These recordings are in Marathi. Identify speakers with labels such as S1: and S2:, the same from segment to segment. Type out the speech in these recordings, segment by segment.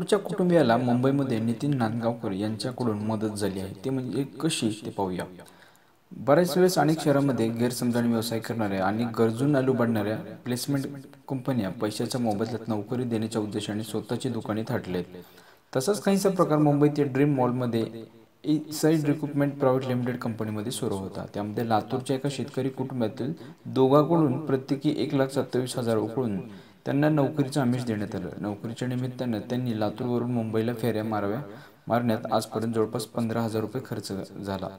S1: लातूरच्या कुटुंबियाला मुंबईमध्ये नितीन नांदगावकर यांच्याकडून मदत झाली आहे. ते म्हणजे कशी ते पाहूया. बऱ्याच वेळेस अनेक शहरांमध्ये गैरसमजाने व्यवसाय करणाऱ्या आणि गरजूंना लुबाडणाऱ्या प्लेसमेंट कंपन्या पैशाच्या मोबदल्यात नोकरी देण्याच्या उद्देशाने स्वतःची दुकाने थाटलेत. तसाच काहीसा प्रकार मुंबईतील ड्रीम मॉलमध्ये साईड रिक्रुटमेंट प्रायव्हेट लिमिटेड कंपनीमध्ये सुरू होता. त्यामध्ये लातूरच्या एका शेतकरी कुटुंबातील दोघांकडून प्रत्येकी 1,27,000 उकळून त्यांना नोकरीचं आमिष देण्यात आलं. नोकरीच्या निमित्तानं त्यांनी लातूरवरून मुंबईला फेऱ्या मारण्यात आजपर्यंत जवळपास 15,000 रुपये खर्च झाला.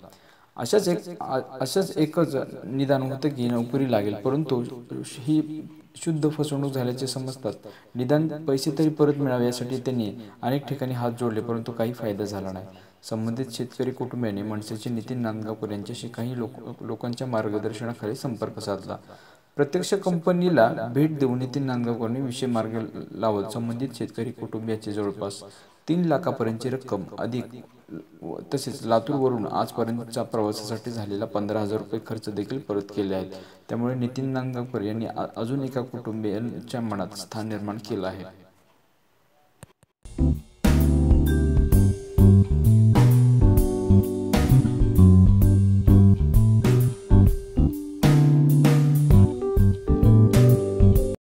S1: अशाच एकच निदान होतं की नोकरी लागेल, परंतु ही शुद्ध फसवणूक झाल्याचे समजतात. निदान पैसे तरी परत मिळावे यासाठी त्यांनी अनेक ठिकाणी हात जोडले, परंतु काही फायदा झाला नाही. संबंधित शेतकरी कुटुंबियाने मनसेचे नितीन नांदगावकर यांच्याशी काही लोकांच्या मार्गदर्शनाखाली संपर्क साधला. प्रत्यक्ष कंपनीला भेट देऊन नितीन नांदगावकरांनी विषय मार्गी लावत संबंधित शेतकरी कुटुंबियाची जवळपास 3 लाखापर्यंतची रक्कम अधिक तसेच लातूरवरून आजपर्यंतच्या प्रवासासाठी झालेला 15,000 रुपये खर्च देखील परत केले आहेत. त्यामुळे नितीन नांदगावकर यांनी अजून एका कुटुंबियांच्या मनात स्थान निर्माण केलं आहे.